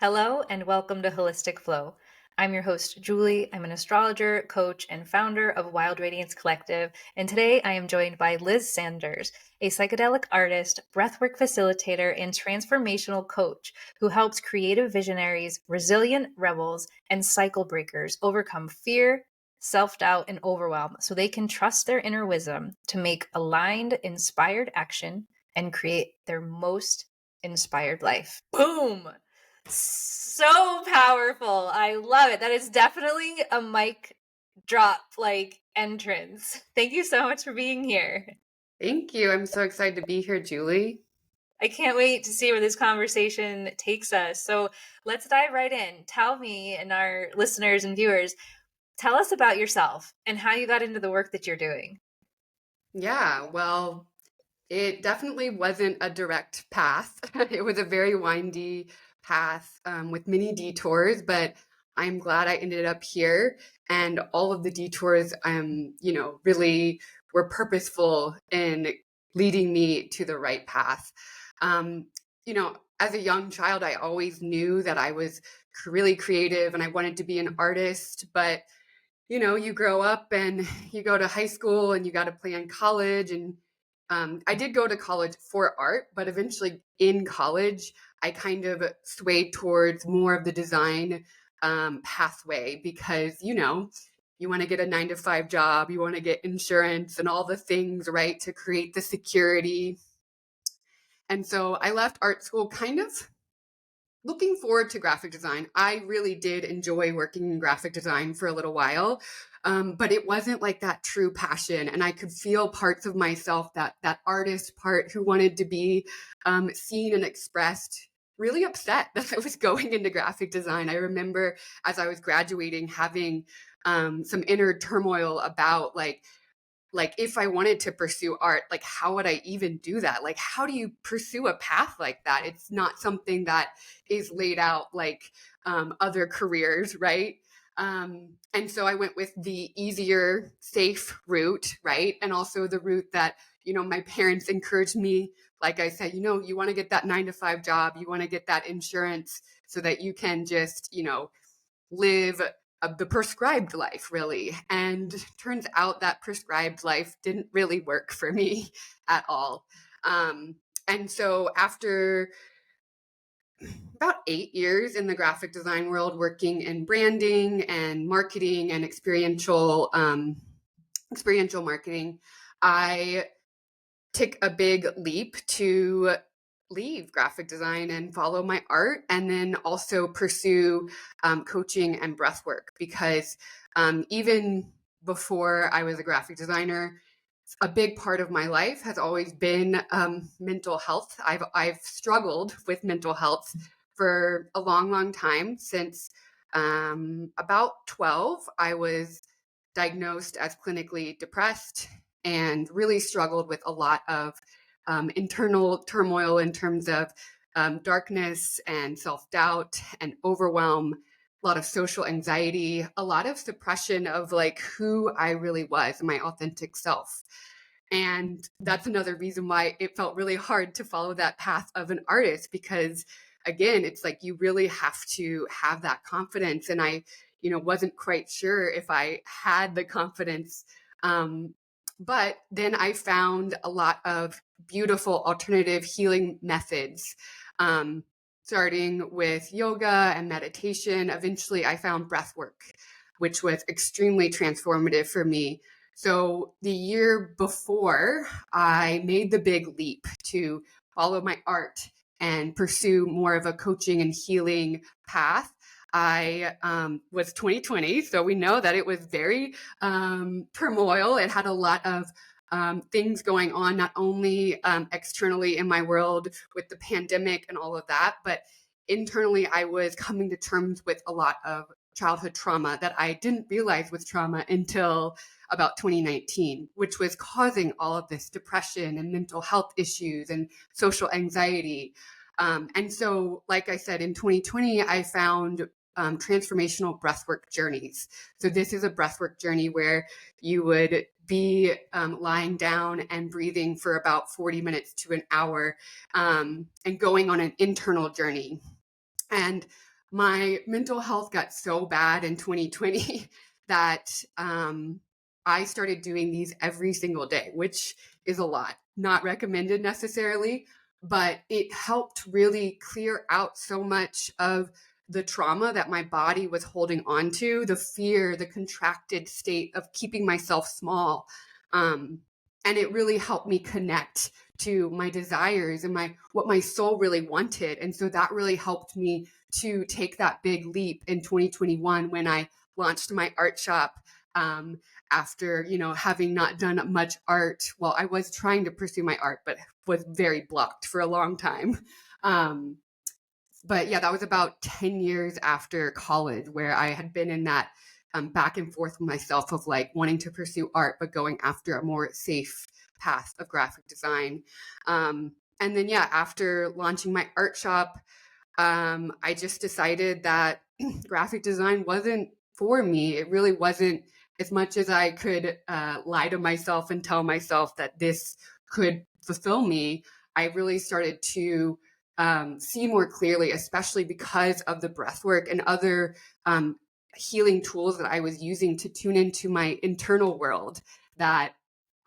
Hello and welcome to Holistic Flow. I'm your host, Julie. I'm an astrologer, coach, and founder of Wild Radiance Collective. And today I am joined by Liz Sanders, a psychedelic artist, breathwork facilitator, and transformational coach who helps creative visionaries, resilient rebels, and cycle breakers overcome fear, self-doubt, and overwhelm so they can trust their inner wisdom to make aligned, inspired action and create their most inspired life. Boom! So powerful. I love it. That is definitely a mic drop entrance. Thank you so much for being here. Thank you. I'm so excited to be here, Julie. I can't wait to see where this conversation takes us. So let's dive right in. Tell me and our listeners and viewers, tell us about yourself and how you got into the work that you're doing. Yeah, well, it definitely wasn't a direct path. It was a very windy path with many detours, but I'm glad I ended up here. And all of the detours, really were purposeful in leading me to the right path. As a young child, I always knew that I was really creative and I wanted to be an artist, but you grow up and you go to high school and you got to plan college. And I did go to college for art, but eventually in college, I kind of swayed towards more of the design pathway because, you want to get a 9-to-5 job, you want to get insurance and all the things, right, to create the security. And so I left art school kind of looking forward to graphic design. I really did enjoy working in graphic design for a little while, but it wasn't like that true passion. And I could feel parts of myself, that artist part who wanted to be seen and expressed, really upset that I was going into graphic design. I remember as I was graduating having some inner turmoil about if I wanted to pursue art, how would I even do that? Like, how do you pursue a path like that? It's not something that is laid out like other careers, right? And so I went with the easier, safe route, right? And also the route that, my parents encouraged me. Like I said, you want to get that 9-to-5 job, you want to get that insurance so that you can just, live the prescribed life, really. And turns out that prescribed life didn't really work for me at all. And so after about 8 years in the graphic design world, working in branding and marketing and experiential marketing, I took a big leap to leave graphic design and follow my art, and then also pursue coaching and breathwork because even before I was a graphic designer, a big part of my life has always been mental health. I've struggled with mental health for a long, long time. Since about 12, I was diagnosed as clinically depressed and really struggled with a lot of internal turmoil in terms of darkness and self-doubt and overwhelm, a lot of social anxiety, a lot of suppression of who I really was, my authentic self. And that's another reason why it felt really hard to follow that path of an artist, because again, it's like you really have to have that confidence. And I, wasn't quite sure if I had the confidence. But then I found a lot of beautiful alternative healing methods, starting with yoga and meditation. Eventually, I found breathwork, which was extremely transformative for me. So the year before I made the big leap to follow my art and pursue more of a coaching and healing path, I was 2020. So we know that it was very turmoil. It had a lot of things going on, not only externally in my world with the pandemic and all of that, but internally I was coming to terms with a lot of childhood trauma that I didn't realize was trauma until about 2019, which was causing all of this depression and mental health issues and social anxiety. And so, like I said, in 2020, I found transformational breathwork journeys. So this is a breathwork journey where you would be lying down and breathing for about 40 minutes to an hour and going on an internal journey. And my mental health got so bad in 2020 that I started doing these every single day, which is a lot. Not recommended necessarily, but it helped really clear out so much of the trauma that my body was holding on to, the fear, the contracted state of keeping myself small. Um, and it really helped me connect to my desires and what my soul really wanted. And so that really helped me to take that big leap in 2021 when I launched my art shop. After having not done much art, well, I was trying to pursue my art, but was very blocked for a long time. um, but yeah, that was about 10 years after college, where I had been in that back and forth with myself of like wanting to pursue art but going after a more safe path of graphic design. And then yeah, after launching my art shop, I just decided that graphic design wasn't for me. It really wasn't. As much as I could lie to myself and tell myself that this could fulfill me, I really started to see more clearly, especially because of the breath work and other healing tools that I was using to tune into my internal world, that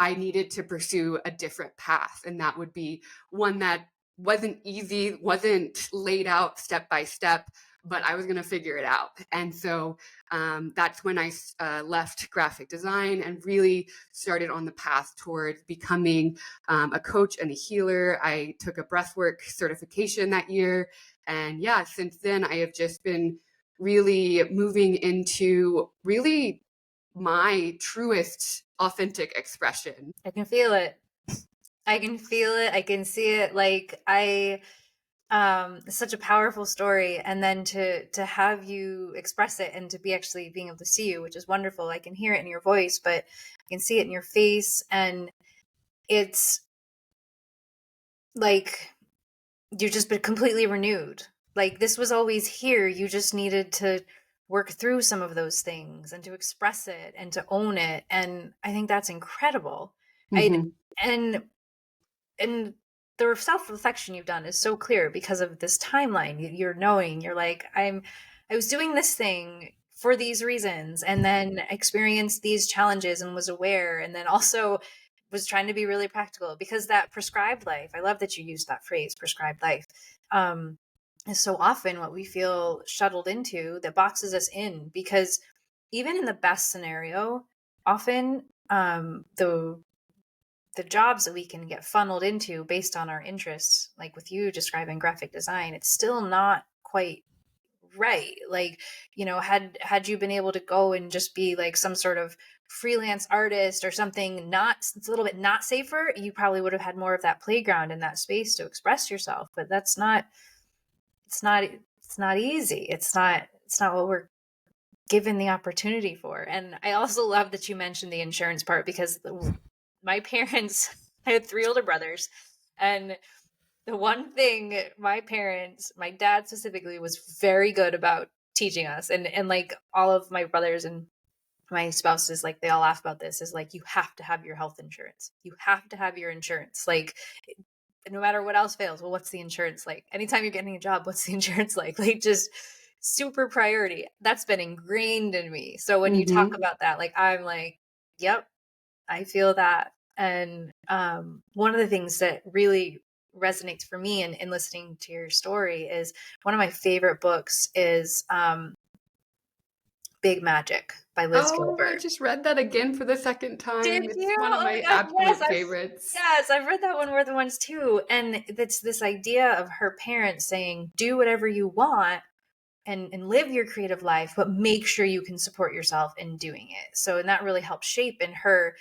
I needed to pursue a different path. And that would be one that wasn't easy, wasn't laid out step by step, but I was going to figure it out. And so that's when I left graphic design and really started on the path towards becoming a coach and a healer. I took a breathwork certification that year. And yeah, since then, I have just been really moving into really my truest, authentic expression. I can feel it. I can feel it. I can see it. Like it's such a powerful story, and then to have you express it and to be actually being able to see you, which is wonderful. I can hear it in your voice, but I can see it in your face, and it's like you've just been completely renewed. Like this was always here. You just needed to work through some of those things and to express it and to own it. And I think that's incredible. I Mm-hmm. and and the self-reflection you've done is so clear because of this timeline. You're knowing, you're like, I was doing this thing for these reasons and then experienced these challenges and was aware, and then also was trying to be really practical, because that prescribed life, I love that you used that phrase, prescribed life, um, is so often what we feel shuttled into, that boxes us in. Because even in the best scenario, often the jobs that we can get funneled into based on our interests, like with you describing graphic design, it's still not quite right. Like, had you been able to go and just be like some sort of freelance artist or something, not, it's a little bit not safer, you probably would have had more of that playground and that space to express yourself. But that's not, it's not easy. It's not what we're given the opportunity for. And I also love that you mentioned the insurance part, because my parents, I had three older brothers, and the one thing my dad specifically, was very good about teaching us, and like all of my brothers and my spouses, like they all laugh about this, is like, you have to have your health insurance. You have to have your insurance. Like, no matter what else fails, well, what's the insurance like? Anytime you're getting a job, what's the insurance like? Like, just super priority. That's been ingrained in me. So when you talk Mm-hmm. about that, like, I'm like, yep, I feel that. And one of the things that really resonates for me in listening to your story is, one of my favorite books is Big Magic by Liz Oh, I Gilbert. just read that again for the second Did time. It's you? one of Oh my my gosh, absolute favorites. I've read that one more than once too. And it's this idea of her parents saying, do whatever you want and live your creative life, but make sure you can support yourself in doing it. So, and that really helped shape in her,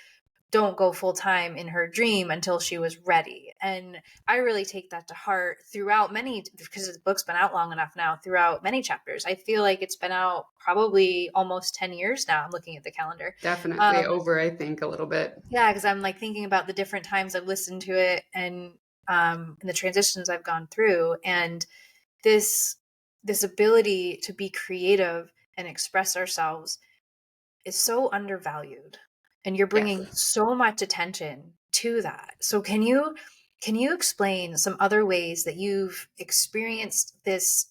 don't go full time in her dream until she was ready. And I really take that to heart throughout many, because the book's been out long enough now, throughout many chapters. I feel like it's been out probably almost 10 years now. I'm looking at the calendar. Definitely Um, over, I think, a little bit. yeah, because I'm like thinking about the different times I've listened to it, and the transitions I've gone through, and this this ability to be creative and express ourselves is so undervalued, and you're Yes. bringing so much attention to that. So can you explain some other ways that you've experienced this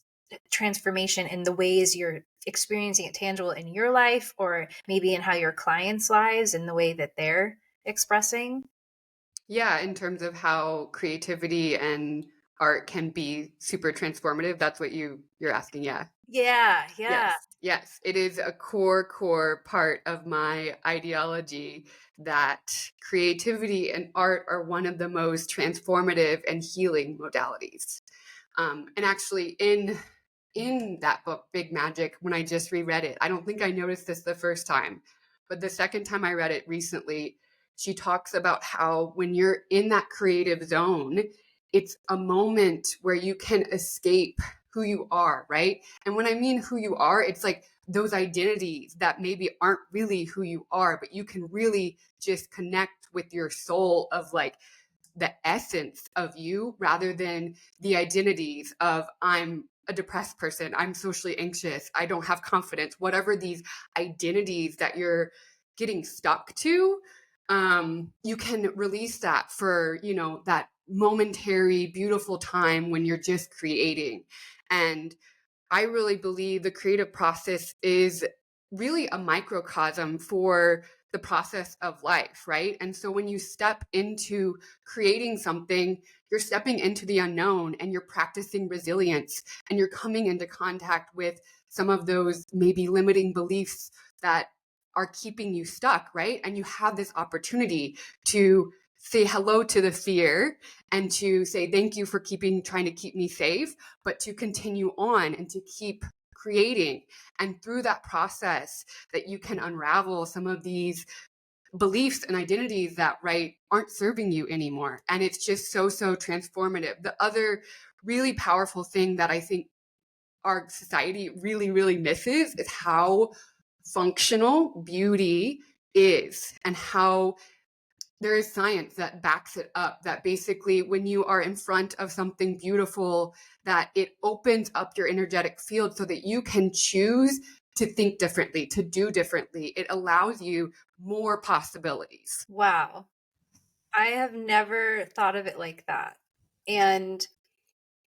transformation in the ways you're experiencing it tangible in your life, or maybe in how your clients' lives, in the way that they're expressing? Yeah, in terms of how creativity and art can be super transformative, that's what you're asking. Yeah. Yeah, yeah. Yes, yes. It is a core part of my ideology that creativity and art are one of the most transformative and healing modalities. And actually, in that book, Big Magic, when I just reread it, I don't think I noticed this the first time, but the second time I read it recently, she talks about how when you're in that creative zone, it's a moment where you can escape who you are, right? And when I mean who you are, it's like those identities that maybe aren't really who you are, but you can really just connect with your soul of like the essence of you rather than the identities of I'm a depressed person, I'm socially anxious, I don't have confidence, whatever these identities that you're getting stuck to. You can release that for, that momentary, beautiful time when you're just creating. And I really believe the creative process is really a microcosm for the process of life, right? And so when you step into creating something, you're stepping into the unknown and you're practicing resilience and you're coming into contact with some of those maybe limiting beliefs that are keeping you stuck, right? And you have this opportunity to say hello to the fear and to say thank you for trying to keep me safe, but to continue on and to keep creating. And through that process that you can unravel some of these beliefs and identities that aren't serving you anymore. And it's just so transformative. The other really powerful thing that I think our society really misses is how functional beauty is and how there is science that backs it up, that basically when you are in front of something beautiful, that it opens up your energetic field so that you can choose to think differently, to do differently. It allows you more possibilities. Wow. I have never thought of it like that. And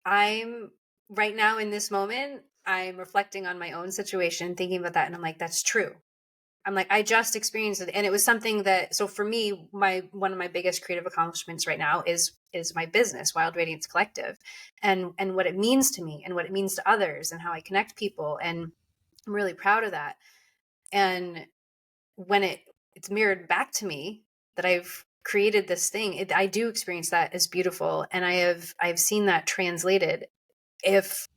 I'm right now in this moment, I'm reflecting on my own situation, thinking about that. And I'm like, that's true. I'm like, I just experienced it. And it was something that, so for me, one of my biggest creative accomplishments right now is my business, Wild Radiance Collective, and what it means to me and what it means to others and how I connect people. And I'm really proud of that. And when it's mirrored back to me that I've created this thing, I do experience that as beautiful. And I've seen that translated. If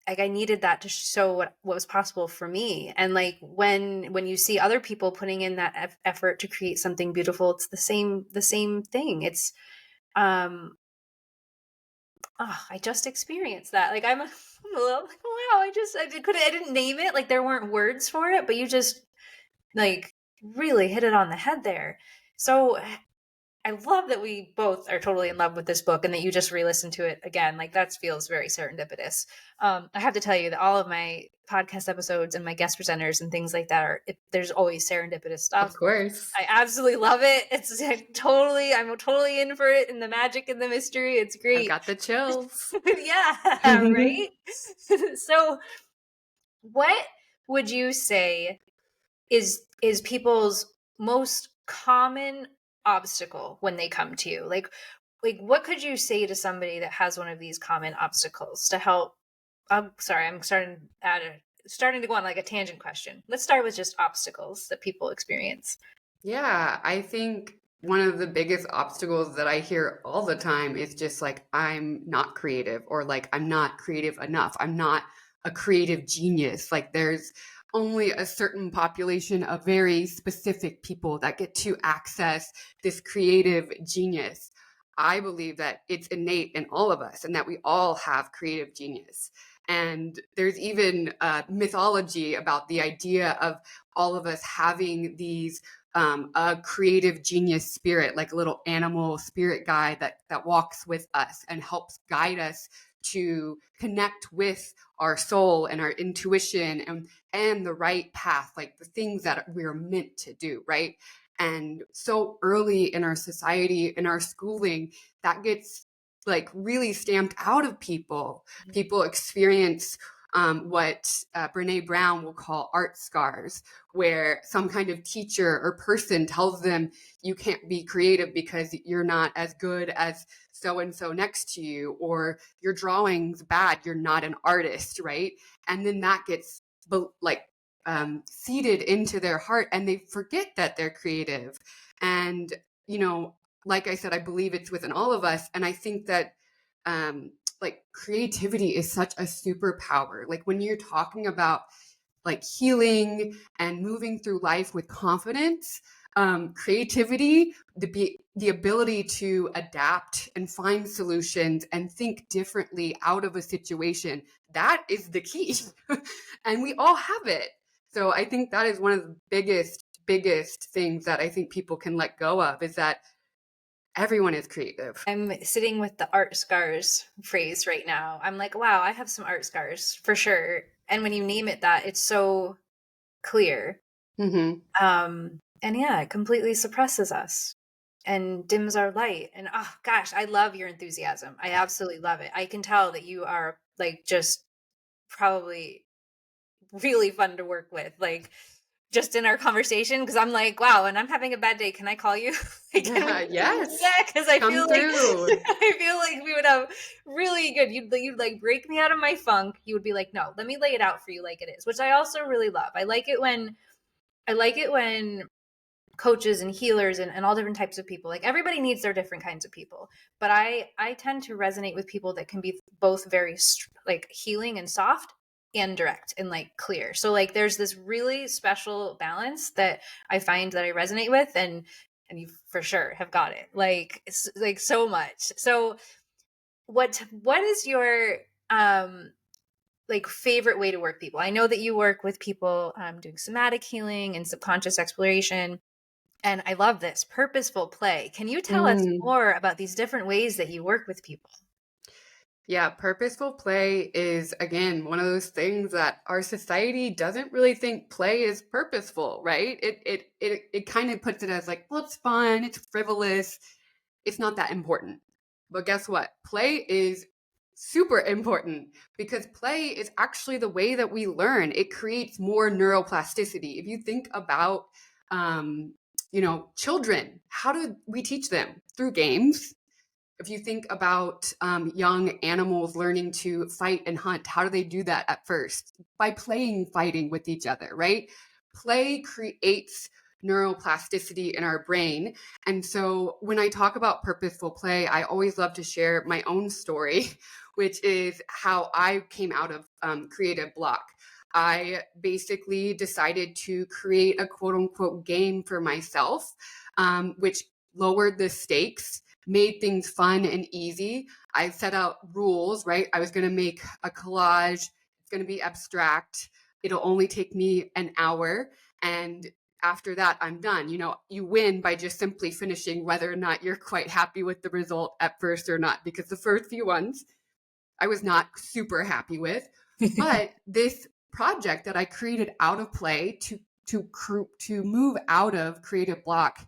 like I needed that to show what was possible for me. And like when you see other people putting in that effort to create something beautiful, it's the same thing. It's um I just experienced that. Like I'm a little like, wow, I didn't name it. Like there weren't words for it, but you just like really hit it on the head there. So I love that we both are totally in love with this book and that you just re-listened to it again. Like that feels very serendipitous. I have to tell you that all of my podcast episodes and my guest presenters and things like that there's always serendipitous Of stuff. course. I absolutely love it. I'm totally in for it and the magic and the mystery. It's I've great. got the chills. Yeah, right? So what would you say is people's most common obstacle when they come to you? Like what could you say to somebody that has one of these common obstacles to help? I'm sorry, I'm starting to go on like a tangent question. Let's start with just obstacles that people experience. Yeah, I think one of the biggest obstacles that I hear all the time is just like, I'm not creative, or like, I'm not creative enough. I'm not a creative genius. Like, there's only a certain population of very specific people that get to access this creative genius. I believe that it's innate in all of us and that we all have creative genius. And there's even mythology about the idea of all of us having these a creative genius spirit, like a little animal spirit guide that walks with us and helps guide us to connect with our soul and our intuition and the right path, like the things that we're meant to do, right? And so early in our society, in our schooling, that gets like really stamped out of people. People experience what Brene Brown will call art scars, where some kind of teacher or person tells them you can't be creative because you're not as good as so and so next to you, or your drawing's bad, you're not an artist, right? And then that gets like seeded into their heart, and they forget that they're creative. And like I said, I believe it's within all of us, and I think that like creativity is such a superpower. Like when you're talking about like healing and moving through life with confidence, creativity, the ability to adapt and find solutions and think differently out of a situation, that is the key. And we all have it. So I think that is one of the biggest things that I think people can let go of, is that everyone is creative. I'm sitting with the art scars phrase right now. I'm like, wow, I have some art scars for sure. And when you name it that, it's so clear. Mm-hmm. And yeah, it completely suppresses us and dims our light. And oh gosh, I love your enthusiasm. I absolutely love it. I can tell that you are like just probably really fun to work with. Like just in our conversation, because I'm like, wow, and I'm having a bad day. Can I call you? Like, can we? Yes. Yeah, because I Come feel like through. I feel like we would have really good. You'd like break me out of my funk. You would be like, no, let me lay it out for you like it is, which I also really love. I like it when coaches and healers and all different types of people, like everybody needs their different kinds of people, but I tend to resonate with people that can be both very like healing and soft and direct and like clear. So like there's this really special balance that I find that I resonate with, and you for sure have got it, like it's like so much. So what is your like favorite way to work people? I know that you work with people doing somatic healing and subconscious exploration. And I love this purposeful play. Can you tell us Mm. more about these different ways that you work with people? Yeah, purposeful play is, again, one of those things that our society doesn't really think play is purposeful, right? It kind of puts it as like, well, it's fun, it's frivolous, it's not that important. But guess what? Play is super important, because play is actually the way that we learn. It creates more neuroplasticity. If you think about, children, how do we teach them? Through games. If you think about young animals learning to fight and hunt, how do they do that at first? By playing fighting with each other, right? Play creates neuroplasticity in our brain. And so when I talk about purposeful play, I always love to share my own story, which is how I came out of creative block. I basically decided to create a quote unquote game for myself, which lowered the stakes, made things fun and easy. I set out rules, right? I was going to make a collage. It's going to be abstract. It'll only take me an hour. And after that, I'm done. You win by just simply finishing, whether or not you're quite happy with the result at first or not, because the first few ones I was not super happy with. But this project that I created out of play to move out of creative block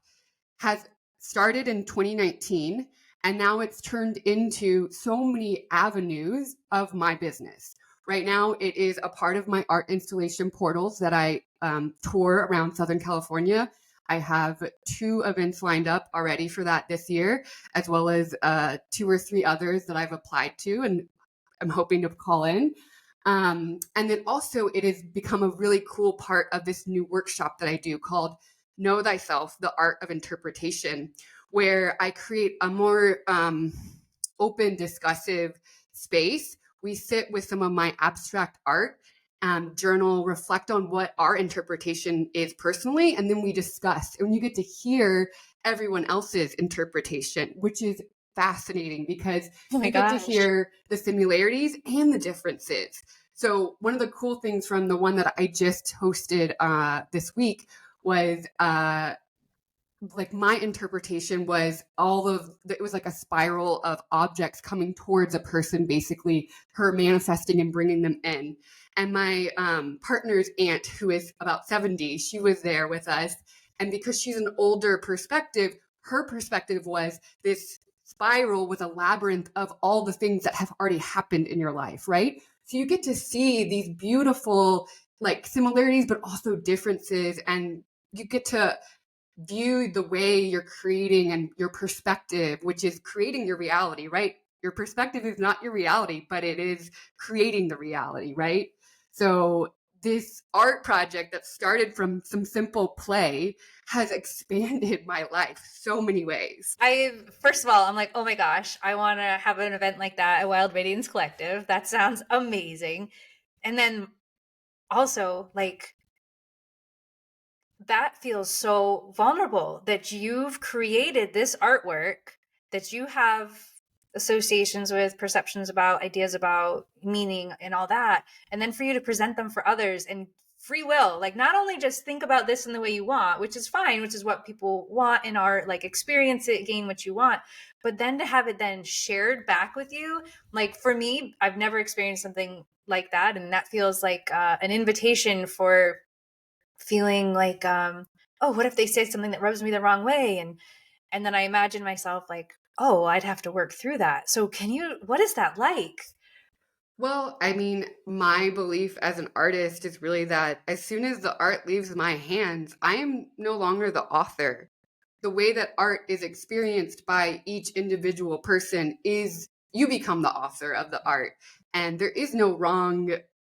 has started in 2019, and now it's turned into so many avenues of my business. Right now, it is a part of my art installation portals that I tour around Southern California. I have 2 events lined up already for that this year, as well as 2 or 3 others that I've applied to and I'm hoping to call in. And then also, it has become a really cool part of this new workshop that I do called Know Thyself, the Art of Interpretation, where I create a more open, discussive space. We sit with some of my abstract art, journal, reflect on what our interpretation is personally, and then we discuss. And you get to hear everyone else's interpretation, which is fascinating because Oh my you get to gosh. hear the similarities and the differences. So one of the cool things from the one that I just hosted this week was like my interpretation was it was like a spiral of objects coming towards a person, basically her manifesting and bringing them in. And my partner's aunt, who is about 70, she was there with us. And because she's an older perspective, her perspective was this spiral with a labyrinth of all the things that have already happened in your life, right? So you get to see these beautiful like similarities, but also differences. And you get to view the way you're creating and your perspective, which is creating your reality, right? Your perspective is not your reality, but it is creating the reality, right? So this art project that started from some simple play has expanded my life so many ways. First of all, I'm like, oh my gosh, I want to have an event like that at Wild Radiance Collective. That sounds amazing. And then also, like, that feels so vulnerable that you've created this artwork that you have associations with, perceptions about, ideas about, meaning, and all that. And then for you to present them for others and free will, like not only just think about this in the way you want, which is fine, which is what people want in art, like experience it, gain what you want, but then to have it then shared back with you. Like for me, I've never experienced something like that. And that feels like an invitation for feeling like oh, what if they say something that rubs me the wrong way, and then I imagine myself like, oh, I'd have to work through that. So what is that like? Well, I mean, my belief as an artist is really that as soon as the art leaves my hands, I am no longer the author. The way that art is experienced by each individual person is you become the author of the art. And there is no wrong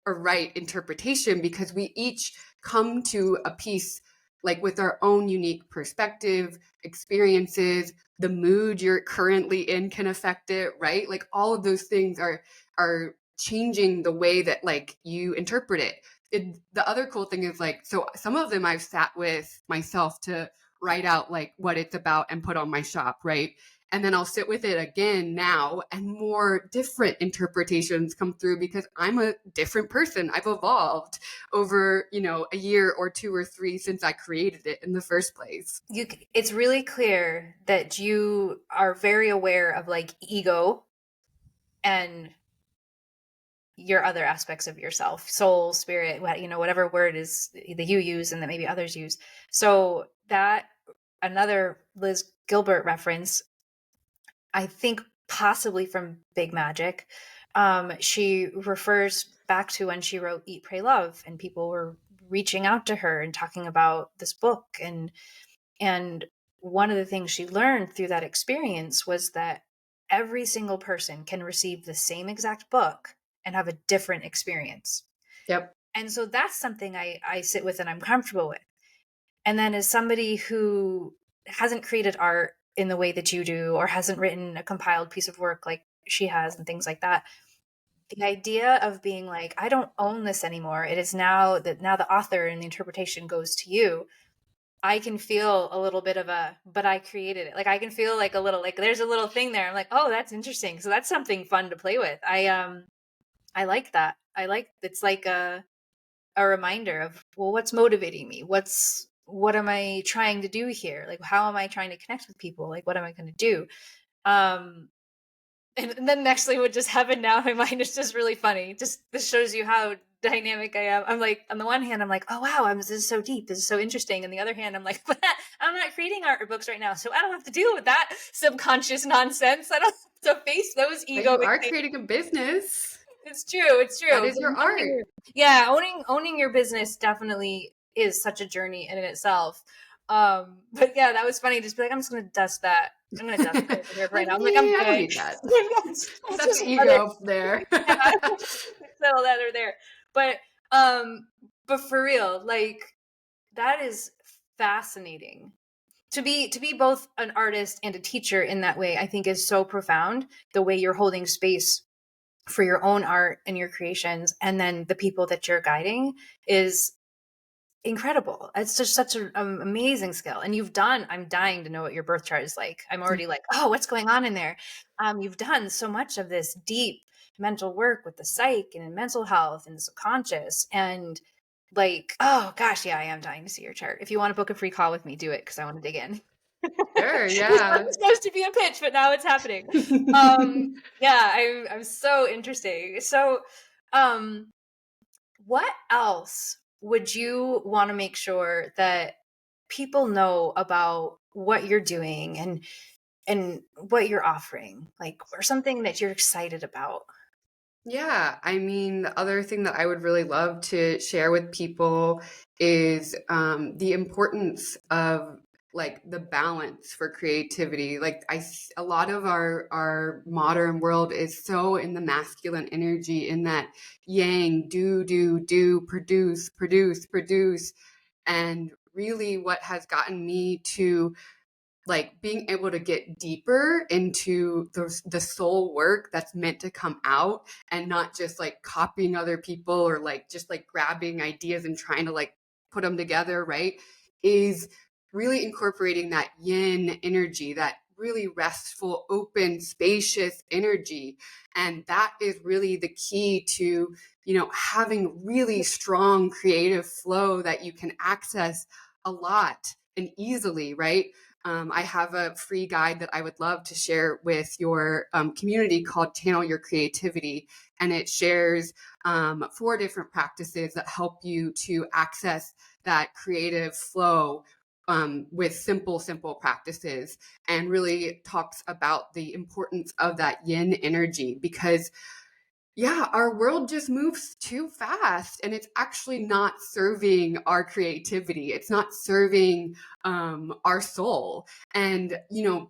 or right interpretation because we each come to a piece like with our own unique perspective, experiences, the mood you're currently in can affect it, right? Like all of those things are changing the way that like you interpret it. The other cool thing is like, so some of them I've sat with myself to write out like what it's about and put on my shop, right? And then I'll sit with it again now and more different interpretations come through because I'm a different person. I've evolved over, a year or two or three since I created it in the first place. It's really clear that you are very aware of like ego and your other aspects of yourself, soul, spirit, whatever word is that you use and that maybe others use. So that another Liz Gilbert reference, I think possibly from Big Magic. She refers back to when she wrote Eat, Pray, Love, and people were reaching out to her and talking about this book. And one of the things she learned through that experience was that every single person can receive the same exact book and have a different experience. Yep. And so that's something I sit with and I'm comfortable with. And then as somebody who hasn't created art in the way that you do, or hasn't written a compiled piece of work like she has and things like that, the idea of being like, I don't own this anymore. It is now the author and the interpretation goes to you. I can feel a little bit of but I created it. Like I can feel like a little, like there's a little thing there. I'm like, oh, that's interesting. So that's something fun to play with. I like that. It's like a reminder of, well, what's motivating me? What am I trying to do here? Like, how am I trying to connect with people? Like, what am I going to do? Um, and then next thing would just happen now. My mind is just really funny. Just this shows you how dynamic I am. I'm like, on the one hand, I'm like, oh wow, this is so deep. This is so interesting. On the other hand, I'm like, but I'm not creating art books right now, so I don't have to deal with that subconscious nonsense. I don't have to face those But you ego. are creating a business. It's true. It's That true. is your art. Yeah, owning your business definitely is such a journey in itself. But yeah, that was funny. Just be like, I'm just gonna dust that. I'm gonna dust that over here right Like, now. I'm like, I'm I don't good. need that. Let's That's just the let it. ego there. Yeah, settle that or there. But but for real, like that is fascinating. To be both an artist and a teacher in that way, I think is so profound. The way you're holding space for your own art and your creations, and then the people that you're guiding is incredible. It's just such an amazing skill. And I'm dying to know what your birth chart is like. I'm already like, oh, what's going on in there? You've done so much of this deep mental work with the psych and in mental health and the subconscious. And like, oh gosh, yeah, I am dying to see your chart. If you want to book a free call with me, do it because I want to dig in. Sure, This yeah. wasn't supposed to be a pitch, but now it's happening. Yeah, I'm so interesting. So, um, what else would you want to make sure that people know about what you're doing? And and what you're offering, like, or something that you're excited about. Yeah, I mean, the other thing that I would really love to share with people is the importance of like the balance for creativity. Like a lot of our modern world is so in the masculine energy, in that yang, do, produce, produce, produce, and really what has gotten me to like being able to get deeper into the soul work that's meant to come out, and not just like copying other people or like just like grabbing ideas and trying to like put them together, right? Is really incorporating that yin energy, that really restful, open, spacious energy. And that is really the key to, having really strong creative flow that you can access a lot and easily, right? I have a free guide that I would love to share with your community called Channel Your Creativity. And it shares 4 different practices that help you to access that creative flow with simple practices, and really talks about the importance of that yin energy. Because yeah, our world just moves too fast, and it's actually not serving our creativity. It's not serving our soul. And,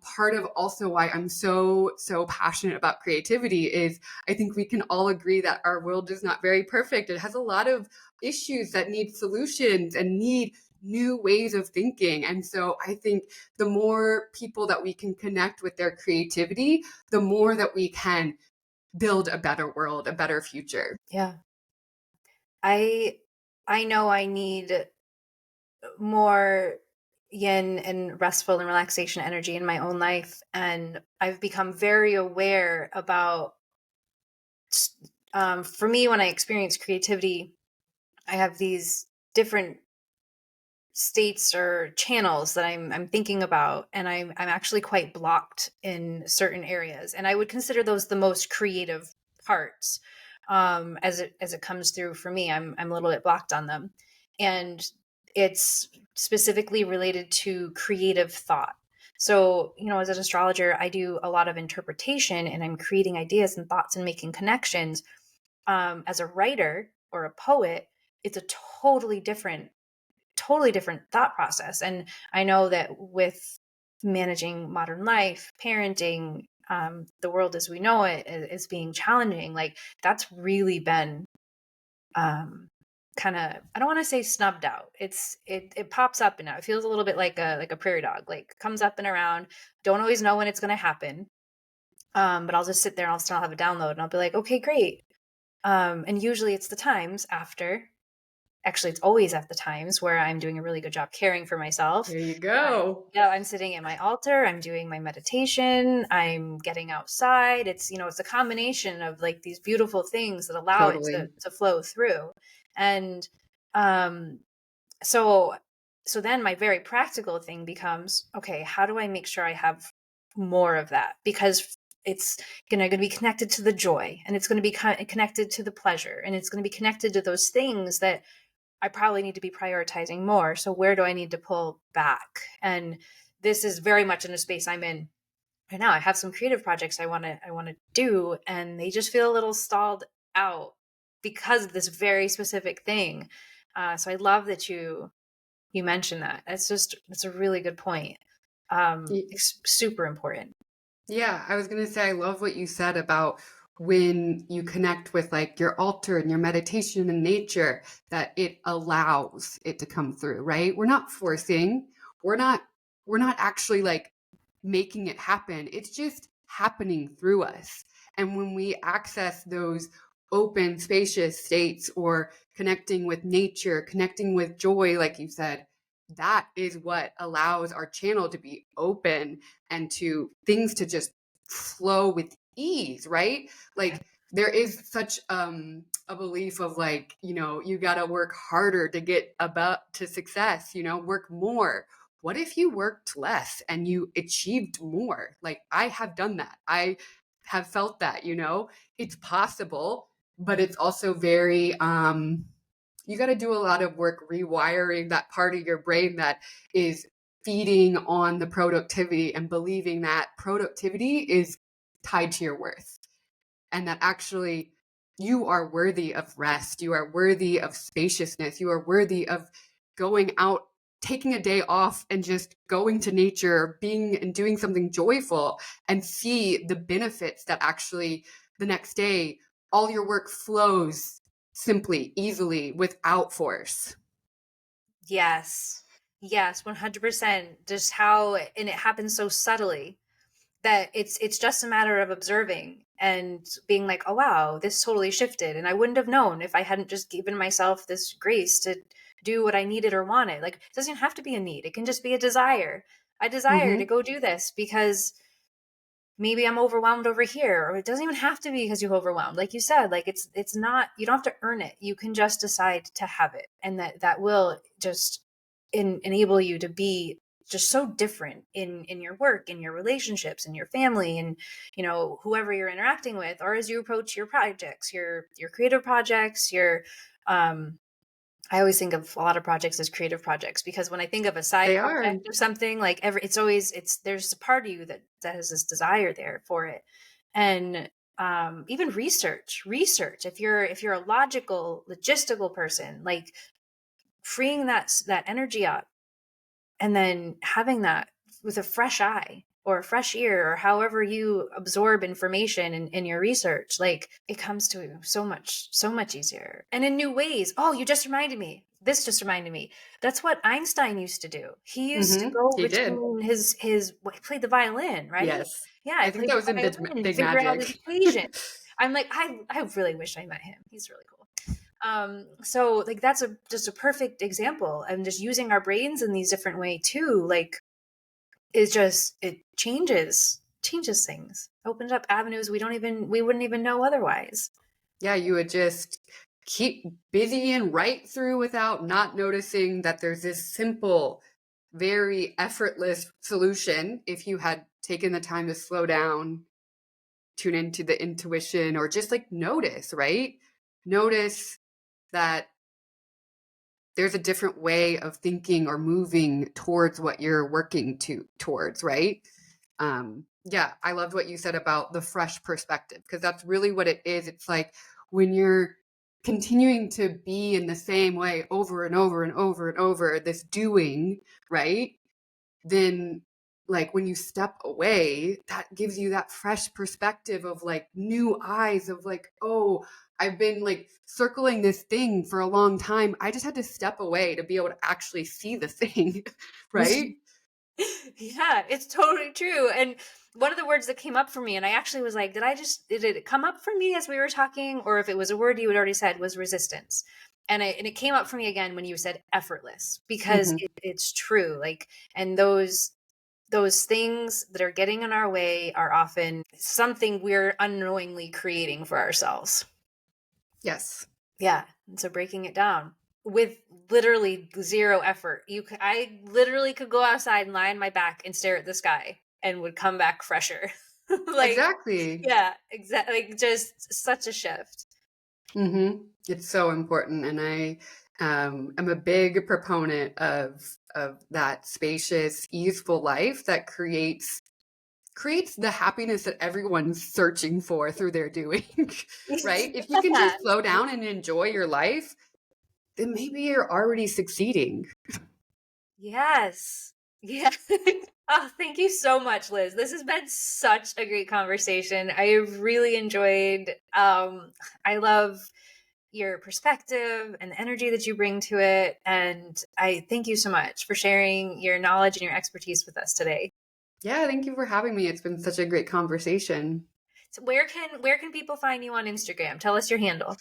part of also why I'm so passionate about creativity is I think we can all agree that our world is not very perfect. It has a lot of issues that need solutions and need new ways of thinking. And so I think the more people that we can connect with their creativity, the more that we can build a better world, a better future. Yeah. I know I need more yin and restful and relaxation energy in my own life, and I've become very aware about for me, when I experience creativity, I have these different states or channels that I'm thinking about, and I'm actually quite blocked in certain areas, and I would consider those the most creative parts. As it comes through for me, I'm a little bit blocked on them, and it's specifically related to creative thought. So, as an astrologer, I do a lot of interpretation, and I'm creating ideas and thoughts and making connections. As a writer or a poet, it's a totally different thought process. And I know that with managing modern life, parenting, the world as we know it is being challenging. Like, that's really been kind of, I don't want to say snubbed out. It pops up and out. It feels a little bit like a prairie dog, like comes up and around. Don't always know when it's going to happen. But I'll just sit there and I'll still have a download and I'll be like, okay, great. And usually it's the times after. Actually, it's always at the times where I'm doing a really good job caring for myself. There you go. I'm sitting at my altar, I'm doing my meditation, I'm getting outside. It's a combination of like these beautiful things that allow it to Totally. to flow through. And um so so then my very practical thing becomes, okay, how do I make sure I have more of that? Because it's going to be connected to the joy, and it's going to be connected to the pleasure, and it's going to be connected to those things that I probably need to be prioritizing more. So where do I need to pull back? And this is very much in a space I'm in right now. I have some creative projects I want to do, and they just feel a little stalled out because of this very specific thing. So I love that you mentioned that. It's a really good point. It's super important. Yeah, I was going to say, I love what you said about when you connect with like your altar and your meditation and nature, that it allows it to come through, right? We're not forcing, we're not, we're not actually like making it happen. It's just happening through us. And when we access those open, spacious states, or connecting with nature, connecting with joy, like you said, that is what allows our channel to be open and to things to just flow with ease, right? Yeah. Like there is such a belief of like, you got to work harder to get about to success, work more. What if you worked less and you achieved more? Like I have done that. I have felt that, it's possible, but it's also very you got to do a lot of work rewiring that part of your brain that is feeding on the productivity and believing that productivity is tied to your worth, and that actually you are worthy of rest, you are worthy of spaciousness, you are worthy of going out, taking a day off and just going to nature, being and doing something joyful, and see the benefits that actually the next day all your work flows simply, easily, without force. Yes. Yes, 100%. Just how, and it happens so subtly that it's just a matter of observing and being like, oh wow, this totally shifted, and I wouldn't have known if I hadn't just given myself this grace to do what I needed or wanted. Like, it doesn't have to be a need, it can just be a desire. I desire to Mm-hmm. go do this because maybe I'm overwhelmed over here, or it doesn't even have to be because you're overwhelmed. Like you said, like it's not, you don't have to earn it. You can just decide to have it, and that will just enable you to be just so different in your work, in your relationships, in your family, and whoever you're interacting with, or as you approach your projects, your creative projects, your I always think of a lot of projects as creative projects, because when I think of a side They are. project or something, like it's there's a part of you that has this desire there for it. And even research, if you're a logistical person, like freeing that energy up and then having that with a fresh eye or a fresh ear, or however you absorb information in your research, like it comes to you so much easier and in new ways. Oh, you just reminded me, this just reminded me, that's what Einstein used to do. He used to Mm-hmm. go He did. between his well, he played the violin, right? Yes. Yeah, I I think played that the was in violin and Big figure out his Magic. equation. I'm like, I really wish I met him. He's really cool. So like that's just a perfect example, and just using our brains in these different way too, like is just, it changes things, opens up avenues we wouldn't even know otherwise. Yeah, you would just keep busying right through without not noticing that there's this simple, very effortless solution if you had taken the time to slow down, tune into the intuition, or just like notice, right? Notice that there's a different way of thinking or moving towards what you're working towards, right? Yeah, I loved what you said about the fresh perspective, because that's really what it is. It's like when you're continuing to be in the same way over and over and over and over, this doing, right? Then like when you step away, that gives you that fresh perspective of like new eyes of like, oh, I've been like circling this thing for a long time. I just had to step away to be able to actually see the thing, right? Yeah, it's totally true. And one of the words that came up for me, and I actually was like, did it come up for me as we were talking, or if it was a word you had already said, was resistance. And it came up for me again when you said effortless, because Mm-hmm. it's true. Like, and those things that are getting in our way are often something we're unknowingly creating for ourselves. Yes. Yeah. And so breaking it down with literally zero effort. I literally could go outside and lie on my back and stare at the sky and would come back fresher. Like, Exactly. yeah, exactly. Like, just such a shift. Mm-hmm. It's so important. And I am a big proponent of that spacious, easeful life that creates the happiness that everyone's searching for through their doing, right? If you can Yeah. just slow down and enjoy your life, then maybe you're already succeeding. Yes. Yeah. Oh, thank you so much, Liz. This has been such a great conversation. I have really enjoyed I love your perspective and the energy that you bring to it, and I thank you so much for sharing your knowledge and your expertise with us today. Yeah, thank you for having me. It's been such a great conversation. So where can people find you on Instagram? Tell us your handle.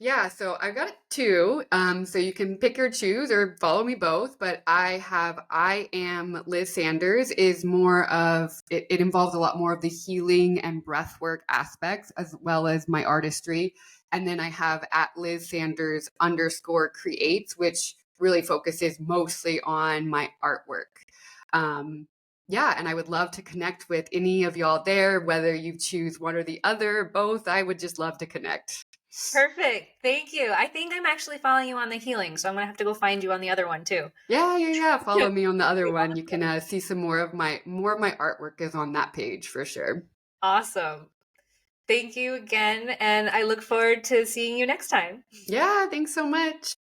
Yeah, so I've got two. So you can pick or choose or follow me both. But I am Liz Sanders is more of it involves a lot more of the healing and breathwork aspects as well as my artistry. And then I have at Liz Sanders underscore creates, which really focuses mostly on my artwork. Um, yeah, and I would love to connect with any of y'all there, whether you choose one or the other, both. I would just love to connect. Perfect. Thank you. I think I'm actually following you on the healing, so I'm gonna have to go find you on the other one too. Yeah, yeah, yeah. Follow me on the other one. You can see some more of my artwork is on that page for sure. Awesome. Thank you again, and I look forward to seeing you next time. Yeah, thanks so much.